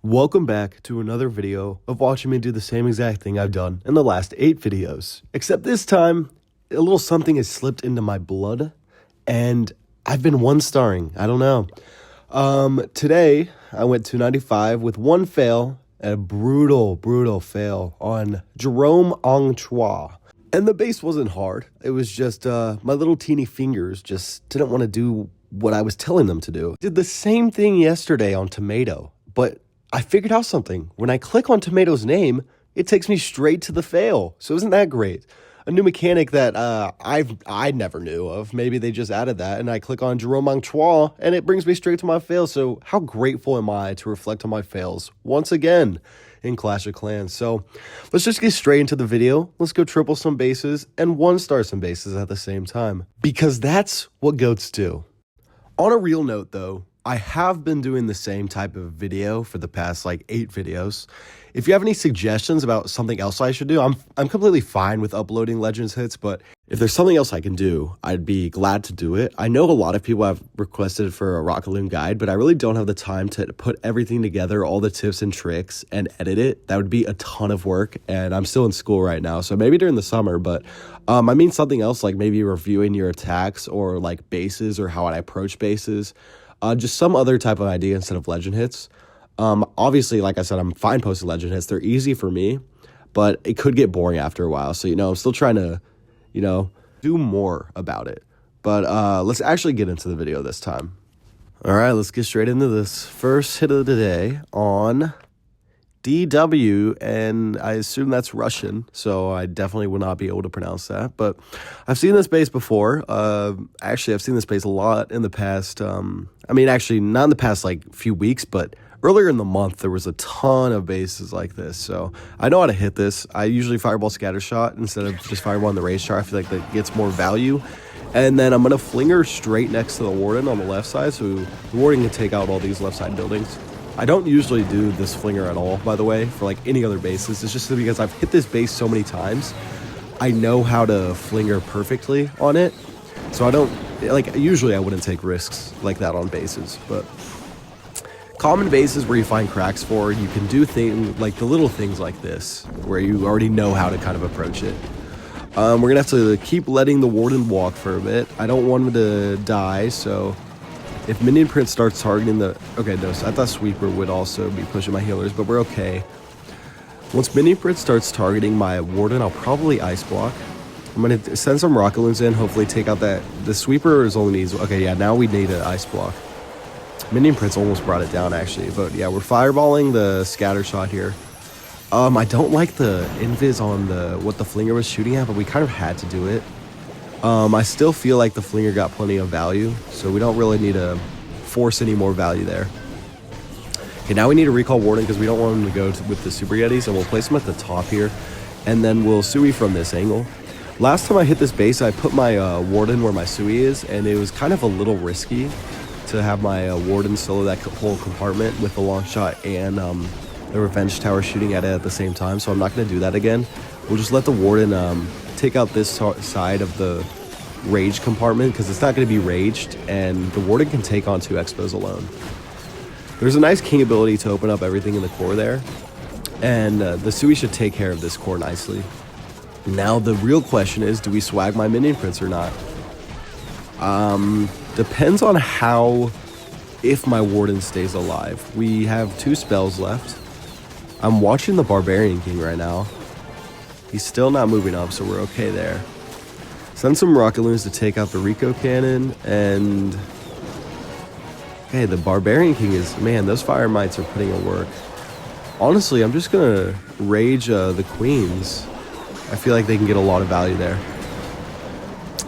Welcome back to another video of watching me do the same exact thing I've done in the last 8 videos. Except this time, a little something has slipped into my blood, and I've been 1-starring. I don't know. Today, I went 295 with 1 fail, and a brutal fail on Jerome. And the base wasn't hard. It was just my little teeny fingers just didn't want to do what I was telling them to do. Did the same thing yesterday on Tomato, but I figured out something. When I click on Tomato's name, it takes me straight to the fail. So isn't that great? A new mechanic that I never knew of. Maybe they just added that, and I click on Jerome and it brings me straight to my fail. So how grateful am I to reflect on my fails once again in Clash of Clans. So let's just get straight into the video. Let's go triple some bases and 1-star some bases at the same time, because that's what goats do. On a real note though, I have been doing the same type of video for the past 8 videos. If you have any suggestions about something else I should do, I'm completely fine with uploading Legends hits, but if there's something else I can do, I'd be glad to do it. I know a lot of people have requested for a Rocketloon guide, but I really don't have the time to put everything together, all the tips and tricks, and edit it. That would be a ton of work, and I'm still in school right now, so maybe during the summer, but I mean something else, like maybe reviewing your attacks or bases or how I approach bases. Just some other type of idea instead of legend hits. Obviously, like I said, I'm fine posting legend hits. They're easy for me, but it could get boring after a while. So, I'm still trying to, do more about it. But let's actually get into the video this time. All right, let's get straight into this. First hit of the day on DW, and I assume that's Russian, so I definitely will not be able to pronounce that, but I've seen this base before. Actually, I've seen this base a lot in the past, actually not in the past few weeks, but earlier in the month, there was a ton of bases like this, so I know how to hit this. I usually fireball scatter shot instead of just fireball on the rage char. I feel like that gets more value. And then I'm going to Flinger straight next to the Warden on the left side, so the Warden can take out all these left side buildings. I don't usually do this Flinger at all, by the way, for any other bases. It's just because I've hit this base so many times, I know how to Flinger perfectly on it. So I don't, usually I wouldn't take risks like that on bases, but common bases where you find cracks for, you can do things the little things like this, where you already know how to kind of approach it. We're going to have to keep letting the Warden walk for a bit. I don't want him to die, so if Minion Prince starts targeting the... Okay, no, so I thought Sweeper would also be pushing my healers, but we're okay. Once Minion Prince starts targeting my Warden, I'll probably Ice Block. I'm going to send some Rocketloons in, hopefully take out that... The Sweeper is only needs... Okay, yeah, now we need an Ice Block. Minion Prince almost brought it down, actually, but yeah, we're fireballing the Scatter Shot here. I don't like the invis on what the Flinger was shooting at, but we kind of had to do it. I still feel like the Flinger got plenty of value, so we don't really need to force any more value there. Okay, now we need to recall Warden because we don't want him to go with the Super Yetis, and we'll place him at the top here, and then we'll Sui from this angle. Last time I hit this base, I put my Warden where my Sui is, and it was kind of a little risky to have my Warden solo that whole compartment with the long shot and the Revenge Tower shooting at it at the same time, so I'm not going to do that again. We'll just let the Warden take out this side of the Rage compartment because it's not going to be raged, and the Warden can take on 2 Expos alone. There's a nice King ability to open up everything in the core there, and the Sui should take care of this core nicely. Now the real question is, do we swag my Minion Prince or not? Depends on if my Warden stays alive. We have 2 spells left. I'm watching the Barbarian King right now. He's still not moving up, so we're okay there. Send some Rocketloons to take out the Rico Cannon, and... Okay, the Barbarian King is... Man, those Fire Mites are putting in work. Honestly, I'm just gonna Rage the Queens. I feel like they can get a lot of value there.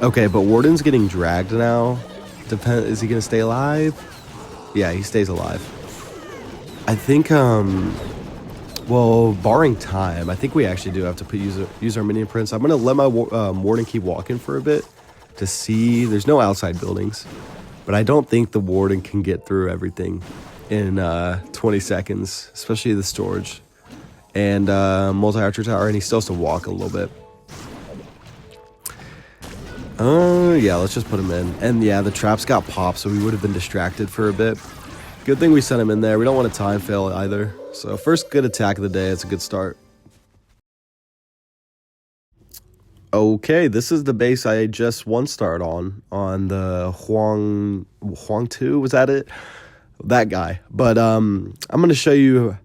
Okay, but Warden's getting dragged now. Is he gonna stay alive? Yeah, he stays alive. I think, well, barring time, I think we actually do have to use our Minion Prince. I'm going to let my Warden keep walking for a bit to see. There's no outside buildings, but I don't think the Warden can get through everything in 20 seconds, especially the storage and multi-archer tower, and he still has to walk a little bit. Yeah, let's just put him in. And yeah, the traps got popped, so we would have been distracted for a bit. Good thing we sent him in there. We don't want a time fail either. So first good attack of the day. It's a good start. Okay, this is the base I just one-starred on the Huang 2, was that it? That guy. But I'm going to show you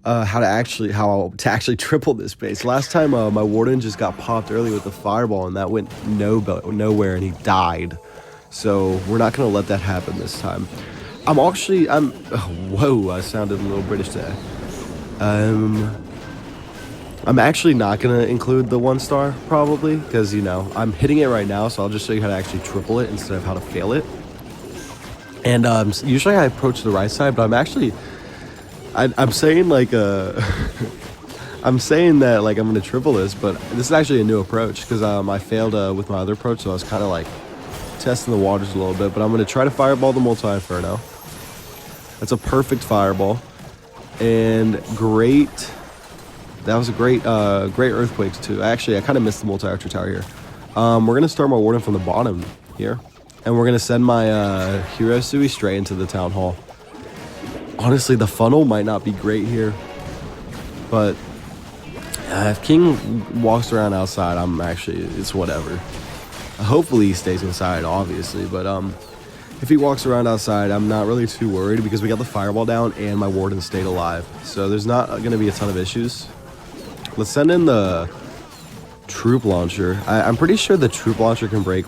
how to actually triple this base. Last time my warden just got popped early with the fireball, and that went nowhere, and he died. So we're not going to let that happen this time. Whoa, I sounded a little British there. I'm actually not going to include the 1-star, probably, because, you know, I'm hitting it right now, so I'll just show you how to actually triple it instead of how to fail it. And usually I approach the right side, but I'm saying, like, I'm saying that, like, I'm going to triple this, but this is actually a new approach, because I failed with my other approach, so I was kind of, like, testing the waters a little bit, but I'm going to try to fireball the multi-inferno. That's a perfect fireball, and great... That was a great earthquakes too. Actually, I kind of missed the multi-archer tower here. We're going to start my warden from the bottom here. And we're going to send my hero Sui straight into the town hall. Honestly, the funnel might not be great here. But if King walks around outside, it's whatever. Hopefully he stays inside, obviously. But if he walks around outside, I'm not really too worried because we got the fireball down and my warden stayed alive. So there's not going to be a ton of issues. Let's send in the troop launcher. I'm pretty sure the troop launcher can break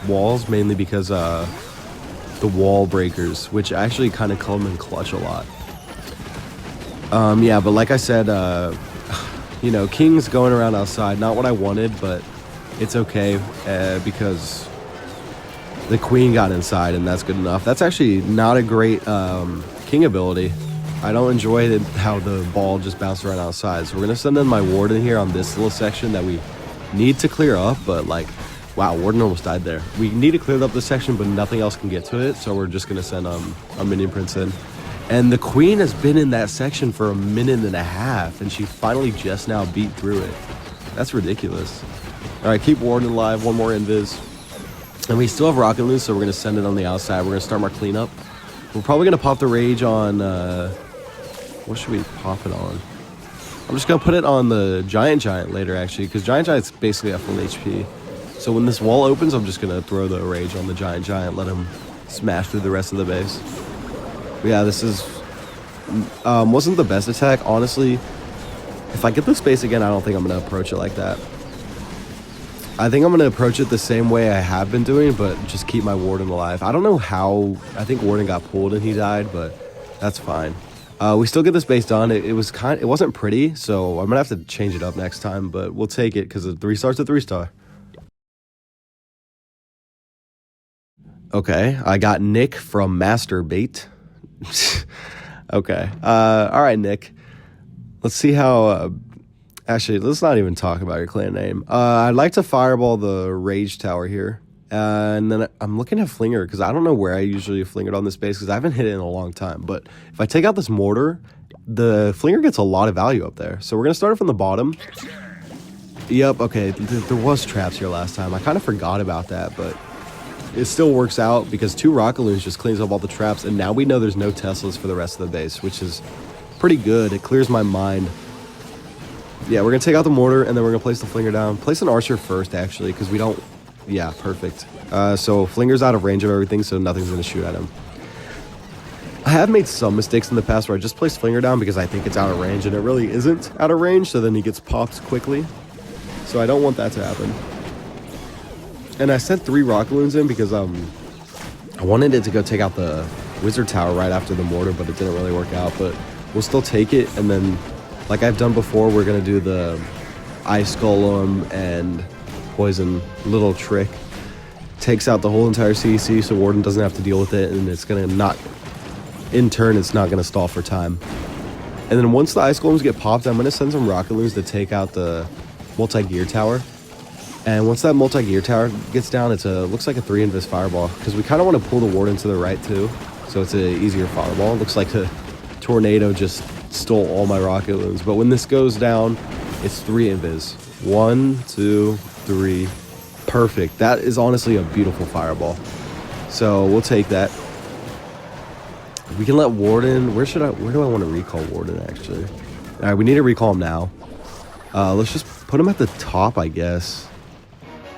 walls, mainly because the wall breakers, which actually kind of come in clutch a lot. Yeah, but like I said, you know, King's going around outside. Not what I wanted, but it's okay because the queen got inside, and that's good enough. That's actually not a great King ability. I don't enjoy how the ball just bounced around outside. So we're going to send in my warden here on this little section that we need to clear up. But, like, wow, warden almost died there. We need to clear up this section, but nothing else can get to it. So we're just going to send our minion prince in. And the queen has been in that section for 1.5 minutes, and she finally just now beat through it. That's ridiculous. All right, keep warden alive. One more invis. And we still have Rocketloons, so we're going to send it on the outside. We're going to start our cleanup. We're probably going to pop the rage on... what should we pop it on? I'm just going to put it on the Giant later, actually, because Giant's basically at full HP. So when this wall opens, I'm just going to throw the rage on the Giant, let him smash through the rest of the base. But yeah, this wasn't the best attack. Honestly, if I get this base again, I don't think I'm going to approach it like that. I think I'm going to approach it the same way I have been doing, but just keep my warden alive. I don't know how. I think warden got pulled and he died, but that's fine. We still get this base done. It wasn't pretty, so I'm gonna have to change it up next time, but we'll take it because a 3-star's a 3-star. Okay, I got Nick from Masturbate. Okay, all right, Nick. Let's see how. Actually, let's not even talk about your clan name. I'd like to fireball the rage tower here. And then I'm looking at Flinger because I don't know where I usually Flingered on this base because I haven't hit it in a long time. But if I take out this mortar, the Flinger gets a lot of value up there. So we're going to start it from the bottom. Yep, okay, there was traps here last time. I kind of forgot about that, but it still works out because 2 Rocketloons just cleans up all the traps. And now we know there's no Teslas for the rest of the base, which is pretty good. It clears my mind. Yeah, we're going to take out the mortar and then we're going to place the Flinger down. Place an archer first, actually, because we don't... Yeah, perfect. So Flinger's out of range of everything, so nothing's going to shoot at him. I have made some mistakes in the past where I just placed Flinger down because I think it's out of range, and it really isn't out of range, so then he gets popped quickly. So I don't want that to happen. And I sent 3 Rocketloons in because I wanted it to go take out the Wizard Tower right after the mortar, but it didn't really work out. But we'll still take it, and then, like I've done before, we're going to do the Ice Golem and... Poison little trick. Takes out the whole entire CEC so Warden doesn't have to deal with it, and it's gonna not, in turn, it's not gonna stall for time. And then once the Ice Golems get popped, I'm gonna send some Rocketloons to take out the multi-gear tower. And once that multi-gear tower gets down, looks like a 3-invis fireball because we kind of want to pull the Warden to the right too, so it's an easier fireball. It looks like a tornado just stole all my Rocketloons, but when this goes down, it's 3-invis. 1, 2, 3. Perfect. That is honestly a beautiful fireball. So we'll take that. We can let Warden. Where do I want to recall Warden, actually? All right, we need to recall him now. Let's just put him at the top, I guess.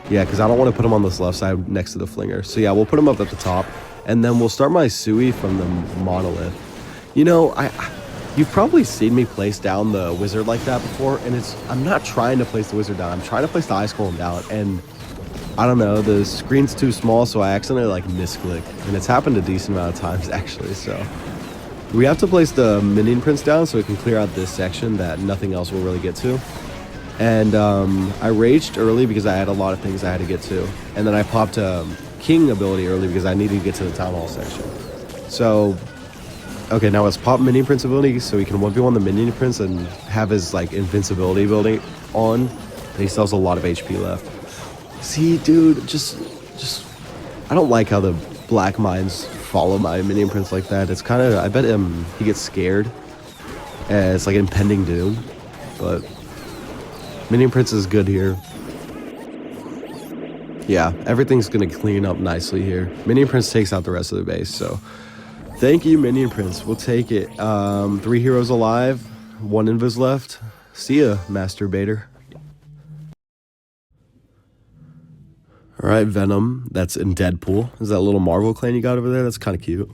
Yeah, because I don't want to put him on this left side next to the Flinger. So yeah, we'll put him up at the top. And then we'll start my Sui from the Monolith. You know, you've probably seen me place down the Wizard like that before. And I'm not trying to place the Wizard down. I'm trying to place the Ice Golem down. And I don't know, the screen's too small, so I accidentally like misclick. And it's happened a decent amount of times, actually, so. We have to place the Minion Prince down so it can clear out this section that nothing else will really get to. And I raged early because I had a lot of things I had to get to. And then I popped King ability early because I needed to get to the Town Hall section. So, okay, now let's pop Minion Prince ability so he can 1v1 the Minion Prince and have his like invincibility ability on. And he still has a lot of HP left. See, dude, just I don't like how the Black Mines follow my Minion Prince like that. It's kind of, I bet he gets scared. And it's like impending doom. But Minion Prince is good here. Yeah, everything's going to clean up nicely here. Minion Prince takes out the rest of the base, so thank you, Minion Prince. We'll take it. 3 heroes alive, 1 invis left. See ya, Masturbator. Alright, Venom. That's in Deadpool. Is that little Marvel clan you got over there? That's kind of cute.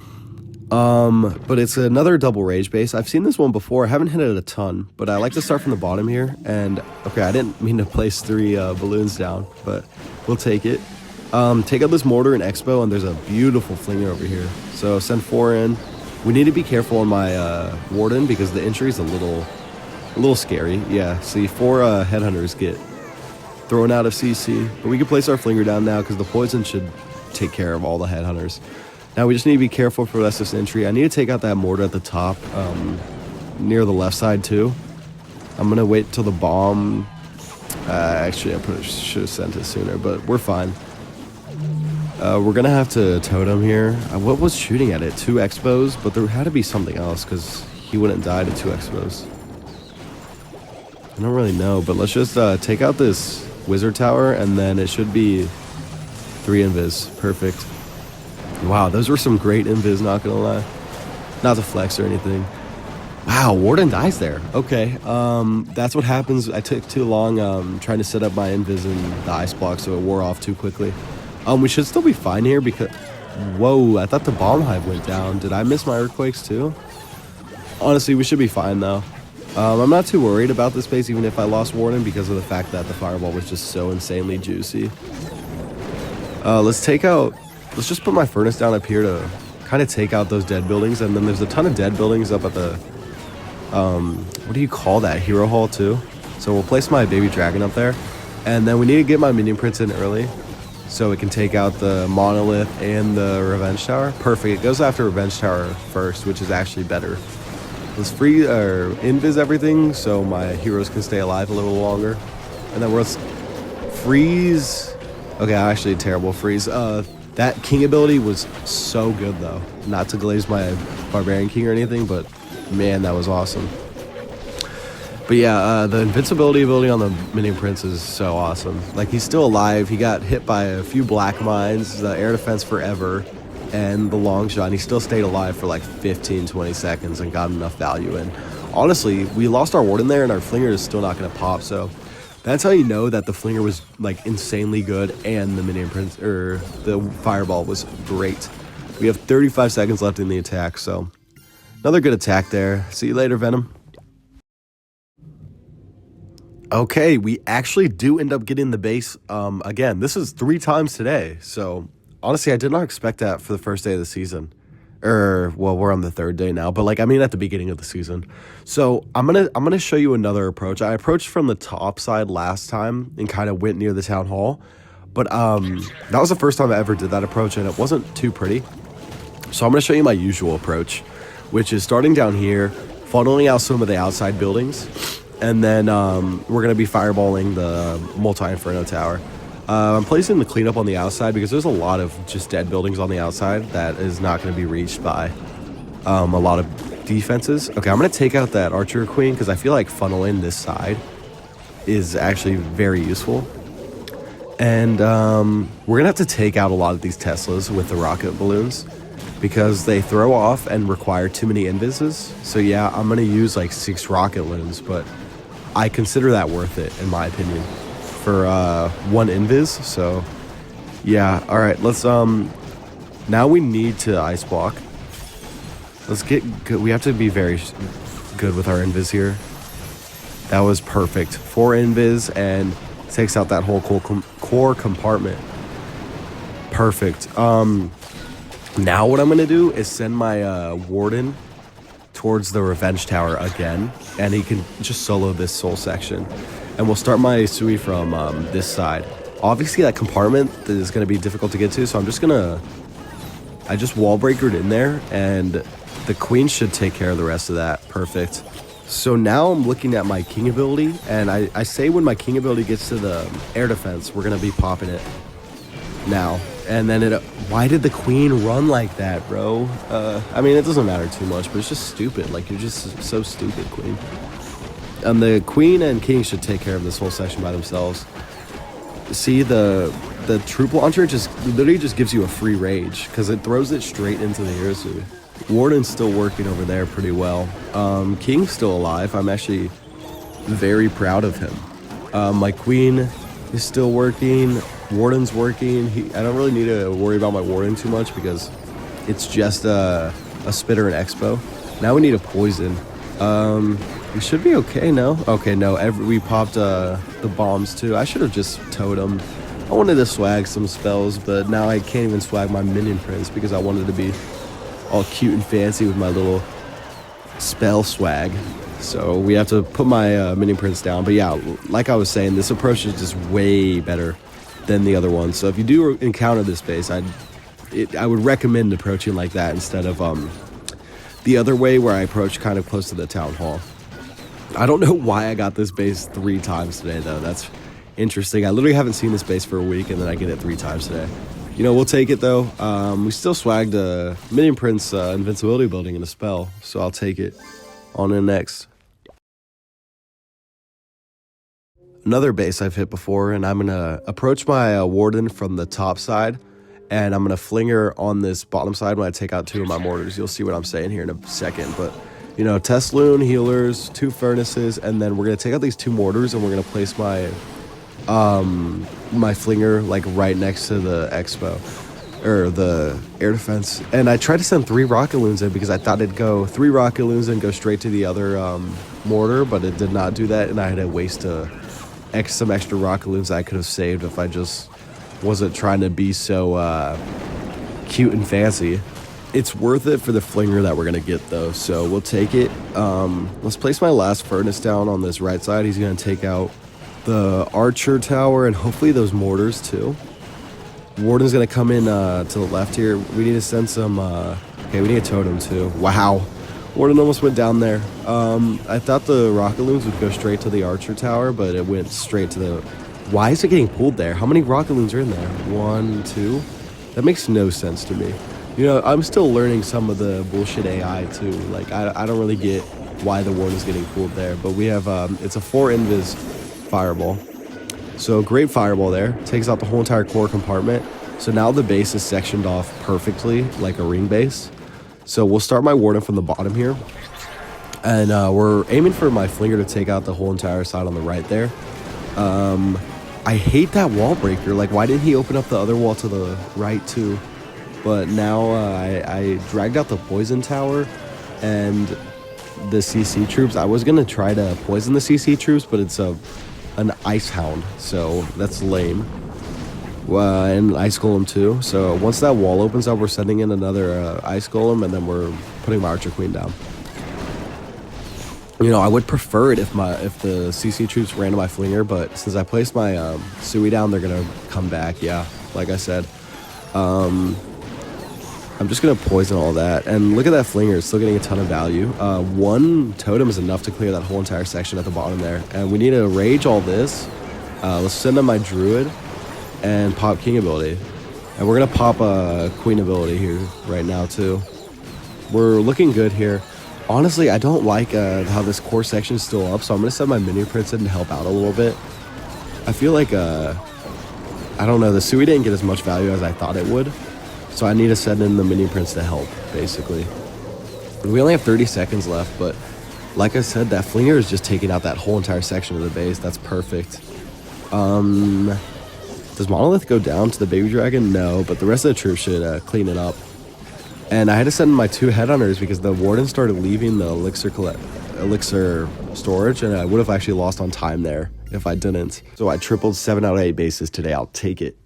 But it's another double rage base. I've seen this one before. I haven't hit it a ton, but I like to start from the bottom here. And, okay, I didn't mean to place 3 balloons down, but we'll take it. Take out this mortar and expo, and there's a beautiful Flinger over here. So send 4 in. We need to be careful on my Warden because the entry is a little scary. Yeah, see, 4 headhunters get thrown out of CC. But we can place our Flinger down now because the poison should take care of all the headhunters. Now we just need to be careful for this entry. I need to take out that mortar at the top, near the left side too. I'm gonna wait till the bomb. Actually, I should have sent it sooner, but we're fine. We're gonna have to totem here. What was shooting at it? 2 expos, but there had to be something else because he wouldn't die to 2 expos. I don't really know, but let's just take out this Wizard Tower, and then it should be 3 invis. Perfect. Wow, those were some great invis, not gonna lie. Not to flex or anything. Wow, Warden dies there. Okay, that's what happens. I took too long trying to set up my invis and the ice block, so it wore off too quickly. We should still be fine here because... Whoa, I thought the bomb hive went down. Did I miss my earthquakes too? Honestly, we should be fine though. I'm not too worried about this base even if I lost Warden because of the fact that the fireball was just so insanely juicy. Let's just put my furnace down up here to kind of take out those dead buildings, and then there's a ton of dead buildings up at the, what do you call that, Hero Hall too? So we'll place my baby dragon up there, and then we need to get my Minion Prince in early so it can take out the Monolith and the Revenge Tower. Perfect, it goes after Revenge Tower first, which is actually better. Let's invis everything so my heroes can stay alive a little longer. And then let's freeze. Okay, actually terrible freeze. That King ability was so good though. Not to glaze my Barbarian King or anything, but man, that was awesome. But yeah, the invincibility ability on the Minion Prince is so awesome. Like, he's still alive. He got hit by a few Black Mines, the air defense forever, and the long shot. And he still stayed alive for like 15-20 seconds and got enough value in. Honestly, we lost our Warden there and our Flinger is still not going to pop, so that's how you know that the Flinger was like insanely good and the Minion Prince, or the Fireball, was great. We have 35 seconds left in the attack, so another good attack there. See you later, Venom. Okay, we actually do end up getting the base. Again, this is 3 times today, so honestly, I did not expect that for the first day of the season. Well, we're on the 3rd day now, but like, I mean, at the beginning of the season. So I'm gonna show you another approach. I approached from the top side last time and kind of went near the town hall, but that was the first time I ever did that approach, and it wasn't too pretty. So I'm gonna show you my usual approach, which is starting down here, funneling out some of the outside buildings, and then we're gonna be fireballing the multi-inferno tower. I'm placing the cleanup on the outside because there's a lot of just dead buildings on the outside that is not going to be reached by a lot of defenses. Okay, I'm going to take out that Archer Queen because I feel like funneling this side is actually very useful. And we're going to have to take out a lot of these Teslas with the rocket balloons. because they throw off and require too many invises. So yeah, I'm gonna use like 6 Rocketloons, but I consider that worth it in my opinion for 1 invis. So yeah, all right, let's now we need to ice block. Let's get good. We have to be very good with our invis here. That was perfect. 4 invis and takes out that whole core compartment. Perfect. Now what I'm gonna do is send my warden towards the revenge tower again, and he can just solo this soul section. And we'll start my Sui from this side. Obviously that compartment is gonna be difficult to get to, so I just wall breakered in there, and the queen should take care of the rest of that. Perfect. So now I'm looking at my king ability, and I say when my king ability gets to the air defense, we're gonna be popping it now. And then why did the queen run like that, bro? I mean, it doesn't matter too much, but it's just stupid. Like, you're just so stupid, queen. The queen and king should take care of this whole section by themselves. See, the troop launcher literally just gives you a free rage because it throws it straight into the Irisu. Warden's still working over there pretty well. King's still alive. I'm actually very proud of him. My queen is still working. Warden's working. I don't really need to worry about my warden too much because it's just a spitter and expo. Now we need a poison. We should be okay, no? Okay, no, we popped the bombs too. I should have just totemed. I wanted to swag some spells, but now I can't even swag my minion prince because I wanted to be all cute and fancy with my little spell swag. So we have to put my minion prince down. But yeah, like I was saying, this approach is just way better than the other one. So if you do encounter this base, I would recommend approaching like that instead of the other way where I approach kind of close to the town hall. I don't know why I got this base 3 times today though. That's interesting. I literally haven't seen this base for a week and then I get it 3 times today. You know, we'll take it though. We still swagged a Minion Prince invincibility building in a spell, so I'll take it. On in next. Another base I've hit before, and I'm gonna approach my warden from the top side, and I'm gonna flinger on this bottom side when I take out 2 of my mortars. You'll see what I'm saying here in a second, but you know, Tesloon, healers, 2 furnaces, and then we're gonna take out these 2 mortars, and we're gonna place my my flinger like right next to the expo or the air defense. And I tried to send 3 Rocketloons in because I thought it'd go 3 Rocketloons and go straight to the other mortar, but it did not do that, and I had to waste some extra Rocketloons I could have saved if I just wasn't trying to be so cute and fancy. It's worth it for the flinger that we're gonna get though, so we'll take it. Let's place my last furnace down on this right side. He's gonna take out the archer tower and hopefully those mortars too. Warden's gonna come in to the left here. We need to send some okay, we need a totem too. Wow, Warden almost went down there. I thought the Rocketloons would go straight to the archer tower, but it went straight to the... Why is it getting pulled there? How many Rocketloons are in there? 1, 2? That makes no sense to me. You know, I'm still learning some of the bullshit AI too. Like, I don't really get why the Warden's getting pulled there, but we have it's a 4 invis fireball. So great fireball there. Takes out the whole entire core compartment. So now the base is sectioned off perfectly like a ring base. So we'll start my warden from the bottom here. And we're aiming for my flinger to take out the whole entire side on the right there. I hate that wall breaker. Like, why didn't he open up the other wall to the right too? But now I dragged out the poison tower and the CC troops. I was going to try to poison the CC troops, but it's an ice hound, so that's lame. And ice golem too. So once that wall opens up, we're sending in another ice golem, and then we're putting my archer queen down. You know, I would prefer it if the CC troops ran to my flinger, but since I placed my Sui down, they're gonna come back. Yeah, like I said, I'm just gonna poison all that. And look at that flinger; it's still getting a ton of value. 1 totem is enough to clear that whole entire section at the bottom there. And we need to rage all this. Let's send in my druid and pop king ability, and we're gonna pop a queen ability here right now too. We're looking good here. Honestly, I don't like how this core section is still up, so I'm gonna send my mini prince in to help out a little bit. I feel like I don't know, the Sui didn't get as much value as I thought it would. So I need to send in the minion prince to help, basically. We only have 30 seconds left, but like I said, that Flinger is just taking out that whole entire section of the base. That's perfect. Does Monolith go down to the baby dragon? No, but the rest of the troops should clean it up. And I had to send in my 2 headhunters because the warden started leaving the elixir storage, and I would have actually lost on time there if I didn't. So I tripled 7 out of 8 bases today. I'll take it.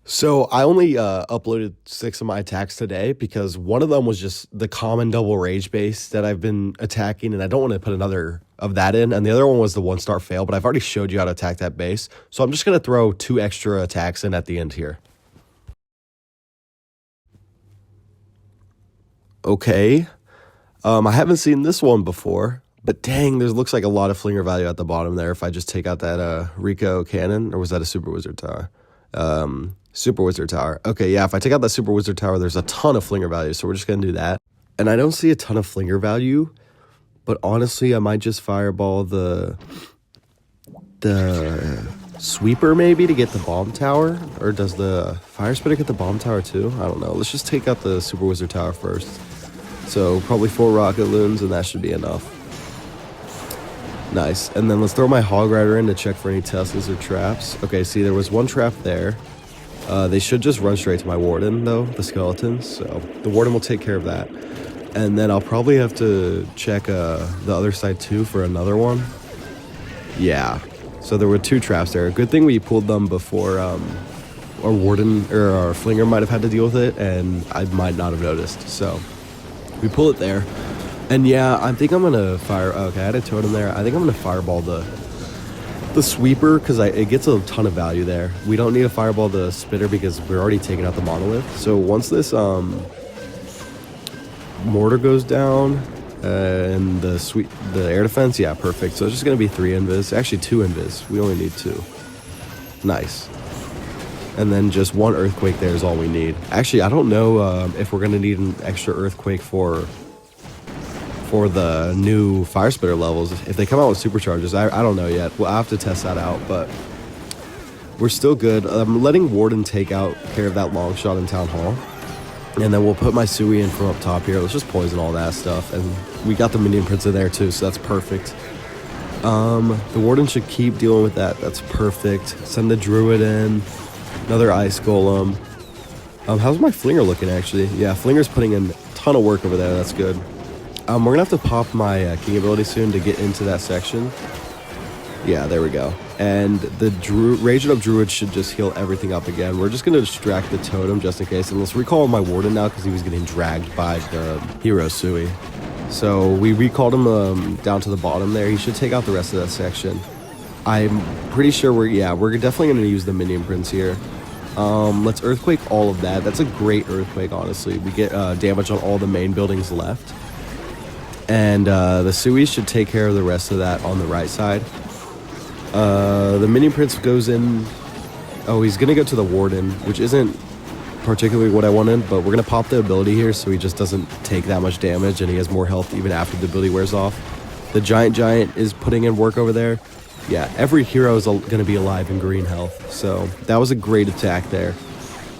So I only uploaded 6 of my attacks today because one of them was just the common double rage base that I've been attacking, and I don't want to put another of that in. And the other one was the 1-star fail, but I've already showed you how to attack that base. So I'm just going to throw 2 extra attacks in at the end here. Okay. I haven't seen this one before, but dang, there looks like a lot of Flinger value at the bottom there if I just take out that Rico cannon, or was that a Super Wizard Tower? Super Wizard Tower. Okay, yeah, if I take out that Super Wizard Tower, there's a ton of Flinger value, so we're just going to do that. And I don't see a ton of Flinger value, but honestly, I might just fireball the sweeper maybe to get the bomb tower, or does the fire spitter get the bomb tower too? I don't know. Let's just take out the Super Wizard Tower first. So probably 4 Rocketloons, and that should be enough. Nice. And then let's throw my Hog Rider in to check for any Teslas or traps. Okay, see, there was 1 trap there. They should just run straight to my warden, though, the skeletons. So the warden will take care of that. And then I'll probably have to check the other side, too, for another one. Yeah. So there were 2 traps there. Good thing we pulled them before our warden or our Flinger might have had to deal with it, and I might not have noticed. So we pull it there. And yeah, I think I'm going to fire... Okay, I had a totem there. I think I'm going to fireball the sweeper because it gets a ton of value there. We don't need to fireball the spitter because we're already taking out the monolith. So once this mortar goes down and the air defense, yeah, perfect. So it's just going to be 3 invis. Actually, 2 invis. We only need 2. Nice. And then just 1 earthquake there is all we need. Actually, I don't know if we're going to need an extra earthquake for the new fire spitter levels. If they come out with supercharges, I don't know yet. We'll have to test that out, but we're still good. I'm letting Warden take care of that long shot in Town Hall. And then we'll put my Sui in from up top here. Let's just poison all that stuff. And we got the Minion Prince in there too, so that's perfect. The Warden should keep dealing with that. That's perfect. Send the Druid in. Another Ice Golem. How's my Flinger looking, actually? Yeah, Flinger's putting in a ton of work over there. That's good. We're going to have to pop my King ability soon to get into that section. Yeah, there we go. And the Raging Up Druid should just heal everything up again. We're just going to distract the totem just in case. And let's recall my Warden now because he was getting dragged by the hero Sui. So we recalled him down to the bottom there. He should take out the rest of that section. I'm pretty sure we're definitely going to use the Minion Prince here. Let's Earthquake all of that. That's a great Earthquake, honestly. We get damage on all the main buildings left. And the Sui should take care of the rest of that on the right side. The Minion Prince goes in. Oh, he's going to go to the Warden, which isn't particularly what I wanted, but we're going to pop the ability here so he just doesn't take that much damage and he has more health even after the ability wears off. The Giant is putting in work over there. Yeah, every hero is going to be alive in green health, so that was a great attack there.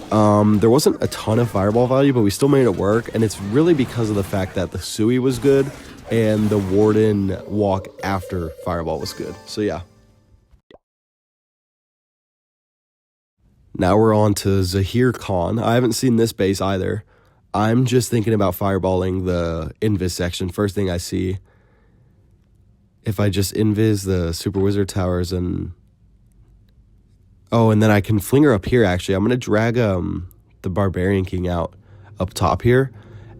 There wasn't a ton of fireball value, but we still made it work, and it's really because of the fact that the Sui was good and the Warden walk after fireball was good. So yeah. Now we're on to Zahir Con. I haven't seen this base either. I'm just thinking about fireballing the invis section. First thing I see. If I just invis the Super Wizard Towers and... Oh, and then I can Flinger up here, actually. I'm going to drag the Barbarian King out up top here.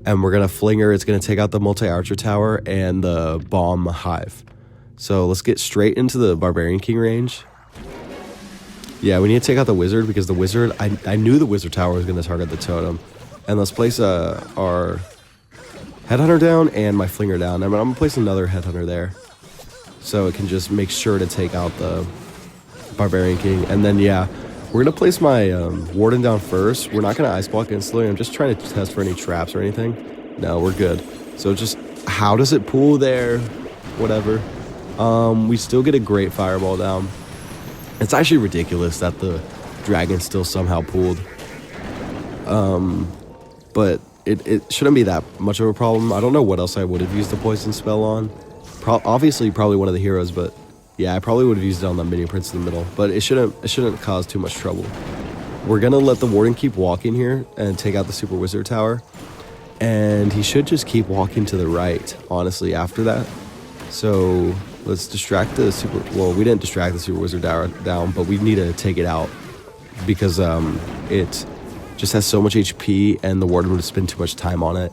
And we're going to Flinger. It's going to take out the Multi-Archer Tower and the Bomb Hive. So let's get straight into the Barbarian King range. Yeah, we need to take out the Wizard because the Wizard... I knew the Wizard Tower was going to target the Totem. And let's place our Headhunter down and my Flinger down. I'm going to place another Headhunter there. So it can just make sure to take out the Barbarian King. And then, yeah, we're going to place my Warden down first. We're not going to Ice Block instantly. I'm just trying to test for any traps or anything. No, we're good. So just, how does it pool there? Whatever. We still get a great Fireball down. It's actually ridiculous that the Dragon still somehow pooled. But it shouldn't be that much of a problem. I don't know what else I would have used the poison spell on. Obviously, probably one of the heroes, but yeah, I probably would have used it on the mini prince in the middle. But it shouldn't cause too much trouble. We're gonna let the warden keep walking here and take out the super wizard tower, and he should just keep walking to the right. Honestly, after that, so let's distract the super. Well, we didn't distract the super wizard tower down, but we need to take it out because it just has so much HP and the warden would spend too much time on it.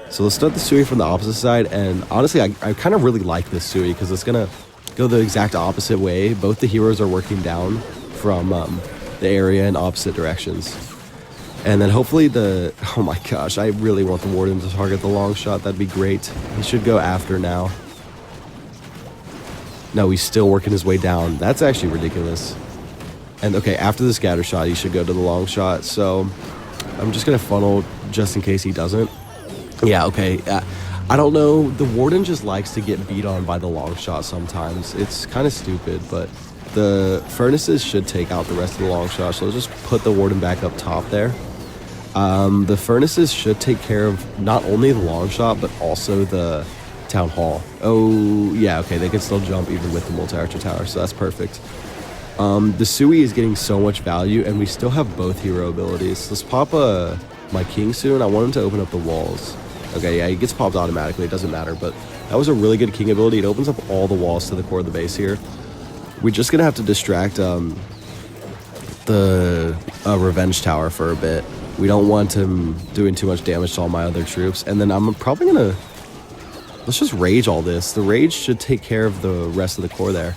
So let's start the Sui from the opposite side, and honestly I kind of really like this Sui because it's gonna go the exact opposite way. Both the heroes are working down from the area in opposite directions, and then hopefully oh my gosh, I really want the warden to target the long shot. That'd be great. He should go after now. No, he's still working his way down. That's actually ridiculous. And okay, after the scatter shot, he should go to the long shot. So I'm just going to funnel just in case he doesn't. Yeah, okay. I don't know. The warden just likes to get beat on by the long shot sometimes. It's kind of stupid, but the furnaces should take out the rest of the long shot. So let's just put the warden back up top there. The furnaces should take care of not only the long shot, but also the town hall. Oh, yeah, okay. They can still jump even with the multi-archer tower, so that's perfect. The Sui is getting so much value, and we still have both hero abilities. Let's pop my king soon. I want him to open up the walls. Okay, yeah, he gets popped automatically. It doesn't matter, but that was a really good king ability. It opens up all the walls to the core of the base here. We're just going to have to distract the revenge tower for a bit. We don't want him doing too much damage to all my other troops. And then I'm probably going to... Let's just rage all this. The rage should take care of the rest of the core there.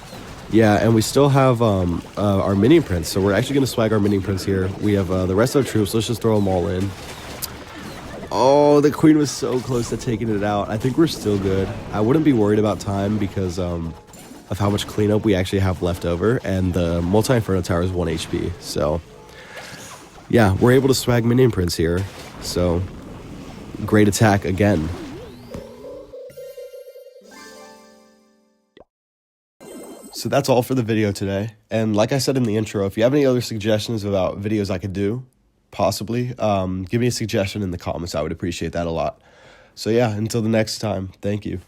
Yeah, and we still have our mini prince, so we're actually going to swag our mini prince here. We have the rest of our troops. Let's just throw them all in. Oh, the queen was so close to taking it out. I think we're still good. I wouldn't be worried about time because of how much cleanup we actually have left over, and the multi-inferno tower is 1 HP. So, yeah, we're able to swag mini prince here. So, great attack again. So that's all for the video today. And like I said in the intro, if you have any other suggestions about videos I could do, possibly, give me a suggestion in the comments. I would appreciate that a lot. So yeah, until the next time, thank you.